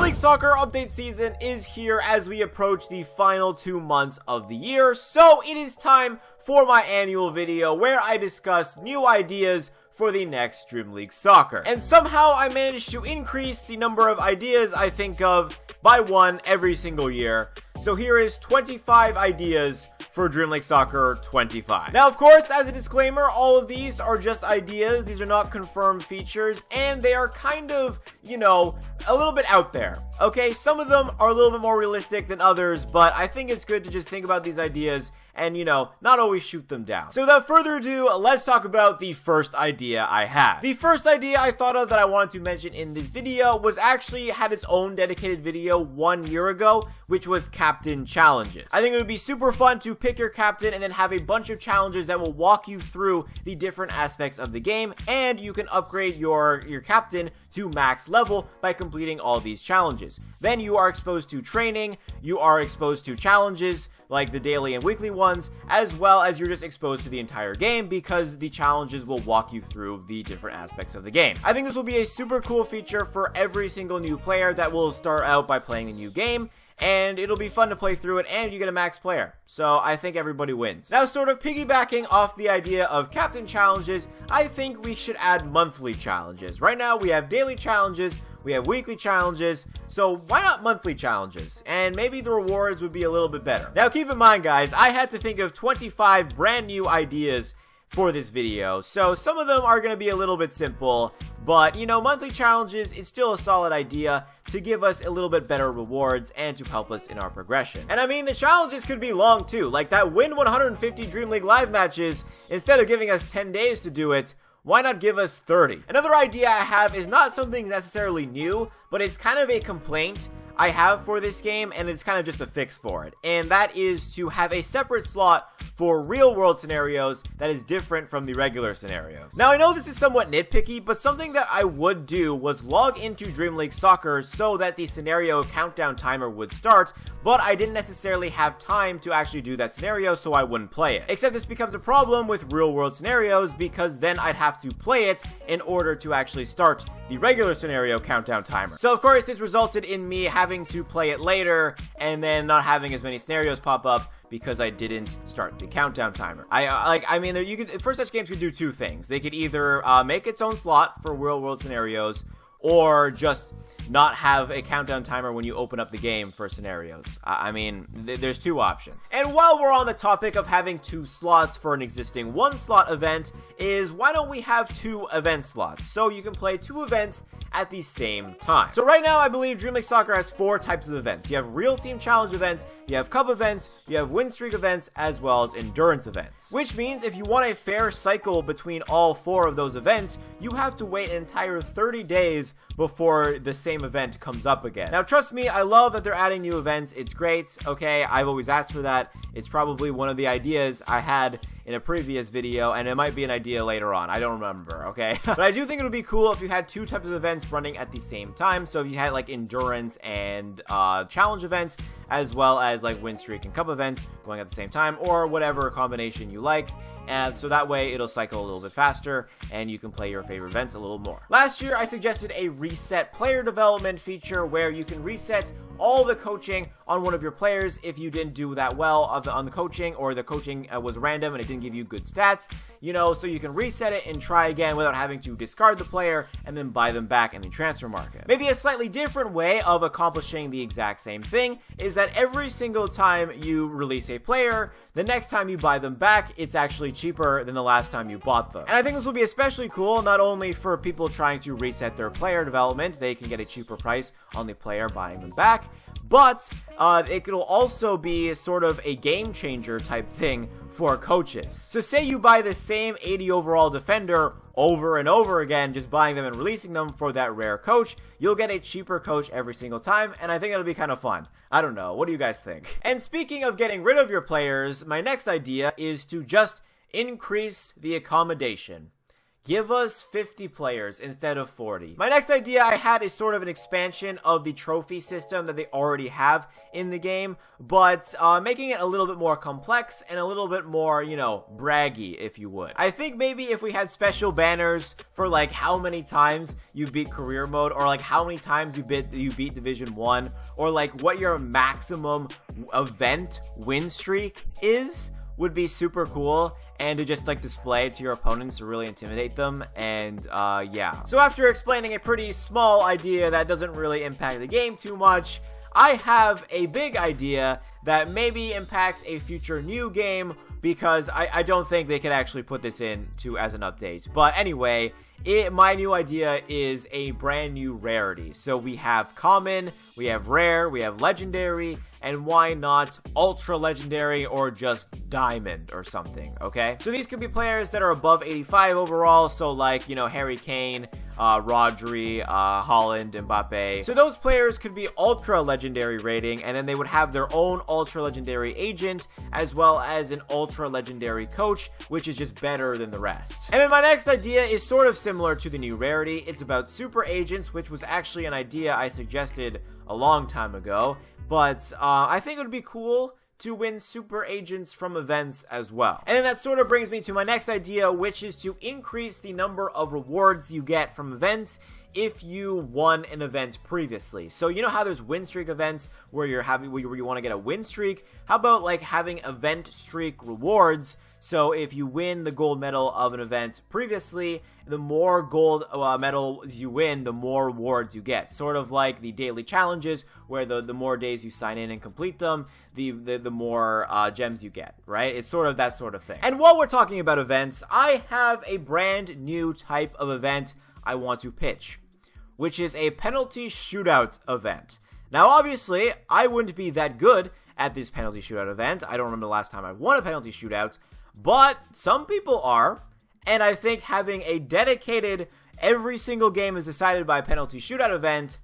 League Soccer update season is here as we approach the final 2 months of the year, so it is time for my annual video where I discuss new ideas for the next Dream League Soccer. And somehow I managed to increase the number of ideas I think of by 1 every single year. So here is 25 ideas for Dream League Soccer 25. Now, of course, as a disclaimer, all of these are just ideas. These are not confirmed features, and they are kind of, you know, a little bit out there. Okay, some of them are a little bit more realistic than others, but I think it's good to just think about these ideas and, you know, not always shoot them down. So without further ado, let's talk about the first idea I had. The first idea I thought of that I wanted to mention in this video was actually had its own dedicated video 1 year ago, which was captain challenges. I think it would be super fun to pick your captain and then have a bunch of challenges that will walk you through the different aspects of the game, and you can upgrade your captain to max level by completing all these challenges. Then you are exposed to training, you are exposed to challenges like the daily and weekly ones, as well as you're just exposed to the entire game because the challenges will walk you through the different aspects of the game. I think this will be a super cool feature for every single new player that will start out by playing a new game, and it'll be fun to play through it, and you get a max player. So I think everybody wins. Now, sort of piggybacking off the idea of captain challenges, I think we should add monthly challenges. Right now we have daily challenges, we have weekly challenges, so why not monthly challenges? And maybe the rewards would be a little bit better. Now keep in mind, guys, I had to think of 25 brand new ideas for this video, so some of them are going to be a little bit simple, but you know, monthly challenges, it's still a solid idea to give us a little bit better rewards and to help us in our progression. And I mean, the challenges could be long too, like that win 150 Dream League live matches. Instead of giving us 10 days to do it, why not give us 30? Another idea I have is not something necessarily new, but it's kind of a complaint I have for this game, and it's kind of just a fix for it. And that is to have a separate slot for real world scenarios that is different from the regular scenarios. Now, I know this is somewhat nitpicky, but something that I would do was log into Dream League Soccer so that the scenario countdown timer would start, but I didn't necessarily have time to actually do that scenario, so I wouldn't play it. Except this becomes a problem with real world scenarios because then I'd have to play it in order to actually start the regular scenario countdown timer. So of course this resulted in me having to play it later and then not having as many scenarios pop up because I didn't start the countdown timer. I mean, you could, first such games could do two things. They could either make its own slot for real world scenarios, or just not have a countdown timer when you open up the game for scenarios. I mean, there's two options. And while we're on the topic of having 2 slots for an existing 1 slot event, is why don't we have 2 event slots so you can play 2 events at the same time. So right now I believe Dream League Soccer has 4 types of events. You have real team challenge events, you have cup events, you have win streak events, as well as endurance events. Which means if you want a fair cycle between all 4 of those events, you have to wait an entire 30 days before the same event comes up again. Now trust me, I love that they're adding new events. It's great, okay? I've always asked for that. It's probably one of the ideas I had in a previous video, and it might be an idea later on. I don't remember, okay? But I do think it would be cool if you had 2 types of events running at the same time. So if you had like endurance and challenge events, as well as like win streak and cup events going at the same time, or whatever combination you like. And so that way it'll cycle a little bit faster and you can play your favorite events a little more. Last year I suggested a reset player development feature where you can reset all the coaching on one of your players if you didn't do that well on the coaching, or the coaching was random and it didn't give you good stats, you know, so you can reset it and try again without having to discard the player and then buy them back in the transfer market. Maybe a slightly different way of accomplishing the exact same thing is that every single time you release a player, the next time you buy them back, it's actually cheaper than the last time you bought them. And I think this will be especially cool not only for people trying to reset their player development, they can get a cheaper price on the player buying them back, but it could also be sort of a game changer type thing for coaches. So say you buy the same 80 overall defender over and over again, just buying them and releasing them for that rare coach, you'll get a cheaper coach every single time, and I think that'll be kind of fun. I don't know, what do you guys think? And speaking of getting rid of your players, my next idea is to just increase the accommodation. Give us 50 players instead of 40. My next idea I had is sort of an expansion of the trophy system that they already have in the game, but making it a little bit more complex and a little bit more, you know, braggy, if you would. I think maybe if we had special banners for like how many times you beat career mode, or like how many times you beat Division 1, or like what your maximum event win streak is, would be super cool, and to just like display it to your opponents to really intimidate them. And yeah, so after explaining a pretty small idea that doesn't really impact the game too much, I have a big idea that maybe impacts a future new game, because I don't think they could actually put this in as an update. But anyway, my new idea is a brand new rarity. So we have common, we have rare, we have legendary, and why not ultra legendary or just diamond or something, okay? So these could be players that are above 85 overall, so like, you know, Harry Kane, Rodri, Holland, Mbappe. So those players could be ultra legendary rating, and then they would have their own ultra legendary agent, as well as an ultra legendary coach, which is just better than the rest. And then my next idea is sort of similar to the new rarity. It's about super agents, which was actually an idea I suggested a long time ago, but I think it would be cool to win super agents from events as well. And then that sort of brings me to my next idea, which is to increase the number of rewards you get from events if you won an event previously. So you know how there's win streak events where you want to get a win streak? How about like having event streak rewards? So if you win the gold medal of an event previously, the more gold medals you win, the more rewards you get. Sort of like the daily challenges, where the more days you sign in and complete them, the more gems you get, right? It's sort of that sort of thing. And while we're talking about events, I have a brand new type of event I want to pitch, which is a penalty shootout event. Now, obviously, I wouldn't be that good at this penalty shootout event. I don't remember the last time I won a penalty shootout, but some people are, and I think having a dedicated, every single game is decided by a penalty shootout event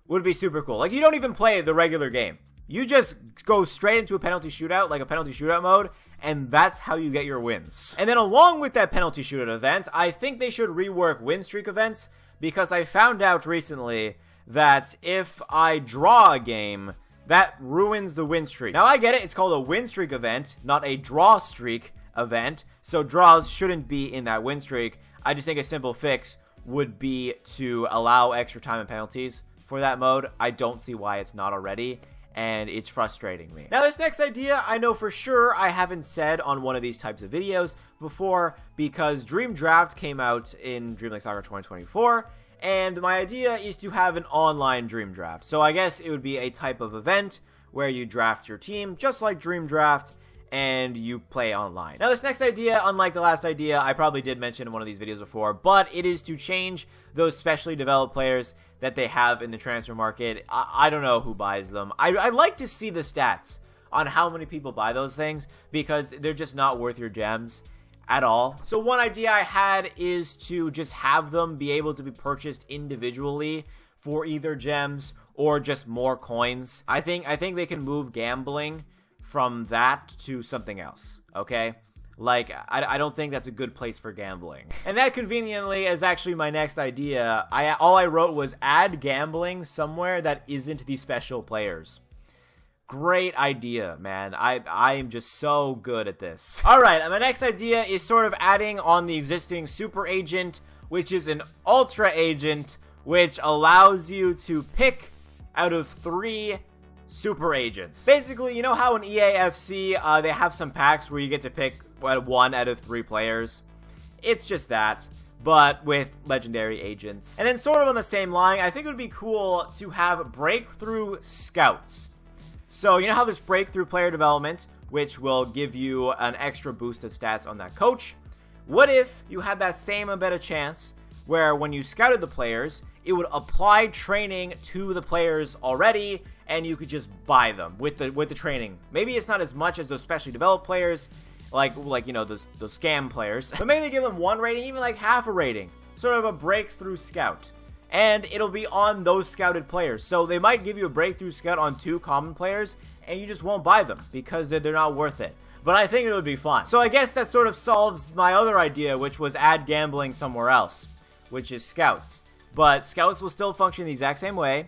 would be super cool. Like, you don't even play the regular game. You just go straight into a penalty shootout, like a penalty shootout mode, and that's how you get your wins. And then along with that penalty shootout event, I think they should rework win streak events, because I found out recently that if I draw a game, that ruins the win streak. Now, I get it, it's called a win streak event, not a draw streak event, so draws shouldn't be in that win streak. I just think a simple fix would be to allow extra time and penalties for that mode. I don't see why it's not already, and it's frustrating me. Now, this next idea, I know for sure I haven't said on one of these types of videos before, because Dream Draft came out in Dream League Soccer 2024, and my idea is to have an online Dream Draft. So I guess it would be a type of event where you draft your team, just like Dream Draft, and you play online. Now, this next idea, unlike the last idea, I probably did mention in one of these videos before, but it is to change those specially developed players that they have in the transfer market. I don't know who buys them. I'd like to see the stats on how many people buy those things, because they're just not worth your gems at all. So one idea I had is to just have them be able to be purchased individually for either gems or just more coins. I think they can move gambling from that to something else, okay? Like, I don't think that's a good place for gambling. And that conveniently is actually my next idea. All I wrote was add gambling somewhere that isn't the special players. Great idea, man. I am just so good at this. Alright, my next idea is sort of adding on the existing super agent, which is an ultra agent, which allows you to pick out of 3 super agents. Basically, you know how in EAFC, they have some packs where you get to pick 1 out of 3 players? It's just that, but with legendary agents. And then sort of on the same line, I think it would be cool to have breakthrough scouts. So, you know how there's breakthrough player development, which will give you an extra boost of stats on that coach? What if you had that same a better chance where when you scouted the players, it would apply training to the players already, and you could just buy them with the training. Maybe it's not as much as those specially developed players, like you know, those scam players, but maybe they give them 1 rating, even like half a rating, sort of a breakthrough scout, and it'll be on those scouted players. So they might give you a breakthrough scout on 2 common players, and you just won't buy them because they're not worth it. but I think it would be fun. So I guess that sort of solves my other idea, which was add gambling somewhere else, which is Scouts. But Scouts will still function the exact same way,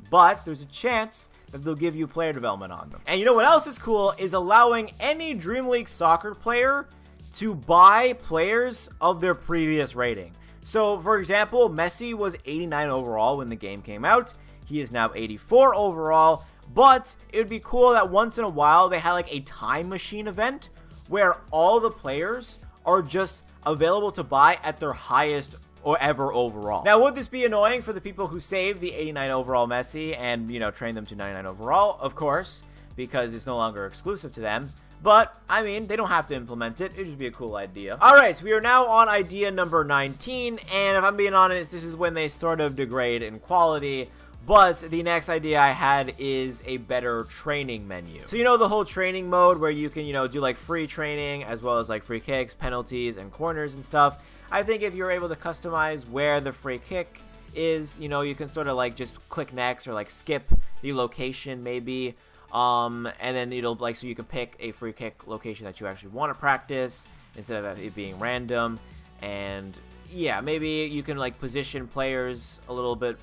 but there's a chance that they'll give you player development on them. And you know what else is cool is allowing any Dream League soccer player to buy players of their previous rating. So, for example, Messi was 89 overall when the game came out. He is now 84 overall, but it would be cool that once in a while they had like a time machine event where all the players are just available to buy at their highest or ever overall. Now, would this be annoying for the people who saved the 89 overall Messi and, you know, trained them to 99 overall? Of course, because it's no longer exclusive to them. But, I mean, they don't have to implement it. It'd just be a cool idea. Alright, so we are now on idea number 19, and if I'm being honest, this is when they sort of degrade in quality. But the next idea I had is a better training menu. So, you know, the whole training mode where you can, you know, do like free training as well as like free kicks, penalties, and corners and stuff. I think if you're able to customize where the free kick is, you know, you can sort of like just click next or like skip the location maybe. And then it'll like, so you can pick a free kick location that you actually want to practice instead of it being random. And yeah, maybe you can like position players a little bit,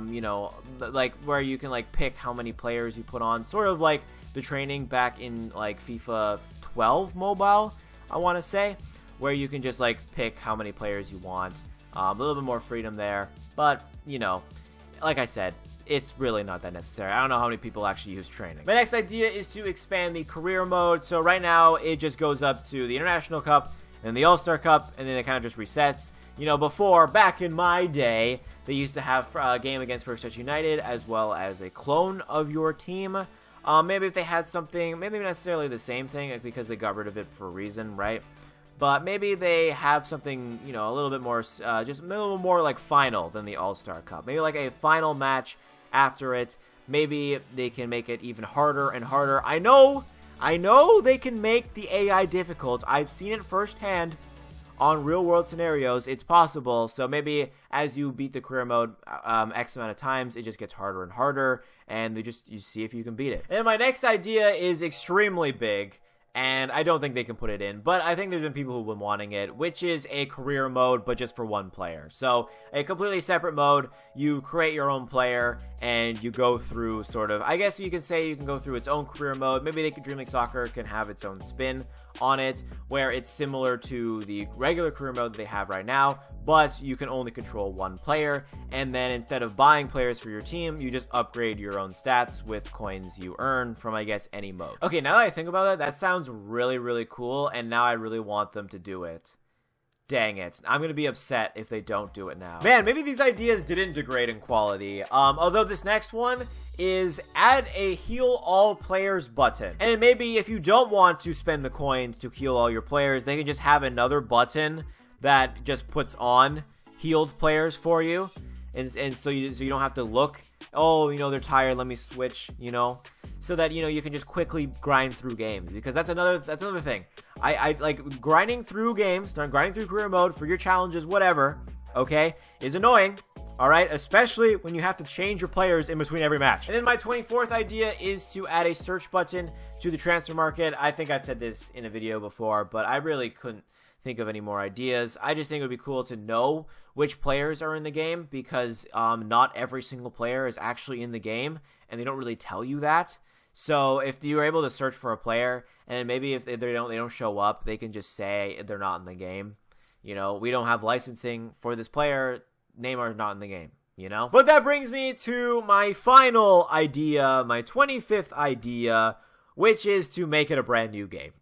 you know, like where you can like pick how many players you put on, sort of like the training back in like FIFA 12 mobile, I want to say, where you can just like pick how many players you want. A little bit more freedom there, but you know, like I said, it's really not that necessary. I don't know how many people actually use training. My next idea is to expand the career mode. So right now it just goes up to the International Cup and the All-Star Cup, and then it kind of just resets. You know, before, back in my day, they used to have a game against First Touch United as well as a clone of your team. Maybe if they had something, maybe not necessarily the same thing because they got rid of it for a reason, right? But maybe they have something, you know, a little bit more, just a little more like final than the All-Star Cup. Maybe like a final match after it. Maybe they can make it even harder and harder. I know they can make the AI difficult. I've seen it firsthand on real world scenarios. It's possible. So maybe as you beat the career mode X amount of times, it just gets harder and harder, and you see if you can beat it. And my next idea is extremely big, and I don't think they can put it in, but I think there's been people who've been wanting it, which is a career mode, but just for one player. So a completely separate mode. You create your own player, and you go through sort of, I guess you could say you can go through its own career mode. Maybe Dream League Soccer can have its own spin on it, where it's similar to the regular career mode they have right now, but you can only control one player, and then instead of buying players for your team, you just upgrade your own stats with coins you earn from, I guess, any mode. Okay, now that I think about it, that sounds really, really cool, and now I really want them to do it. Dang it. I'm going to be upset if they don't do it now. Man, maybe these ideas didn't degrade in quality. Although this next one is add a heal all players button. And maybe if you don't want to spend the coins to heal all your players, they can just have another button that just puts on healed players for you. And so you don't have to look, oh, you know, they're tired, let me switch, you know, so that, you know, you can just quickly grind through games, because that's another thing. I like grinding through games, grinding through career mode for your challenges, whatever, okay, is annoying. All right, especially when you have to change your players in between every match. And then my 24th idea is to add a search button to the transfer market. I think I've said this in a video before, but I really couldn't think of any more ideas. I just think it would be cool to know which players are in the game, because not every single player is actually in the game, and they don't really tell you that. So if you're able to search for a player, and maybe if they don't show up, they can just say they're not in the game. You know, we don't have licensing for this player. Neymar's not in the game, you know? But that brings me to my final idea, my 25th idea, which is to make it a brand new game.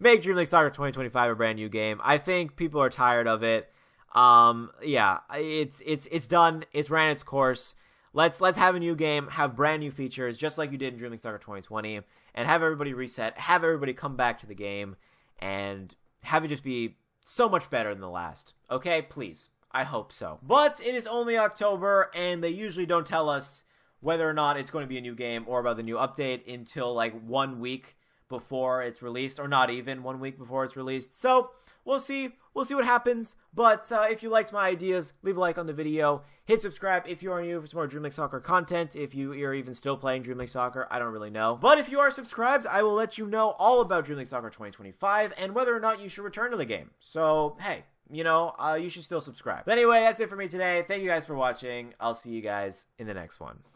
Make Dream League Soccer 2025 a brand new game. I think people are tired of it. Yeah, it's done. It's ran its course. Let's have a new game, have brand new features, just like you did in Dream League Soccer 2020, and have everybody reset, have everybody come back to the game, and have it just be so much better than the last. Okay, please. I hope so. But it is only October, and they usually don't tell us whether or not it's going to be a new game or about the new update until like 1 week before it's released, or not even 1 week before it's released. So we'll see what happens. But if you liked my ideas, leave a like on the video, hit subscribe if you are new for some more Dream League Soccer content. If you are even still playing Dream League Soccer, I don't really know. But if you are subscribed, I will let you know all about Dream League Soccer 2025 and whether or not you should return to the game. So hey, you should still subscribe. But anyway, that's it for me today. Thank you guys for watching. I'll see you guys in the next one.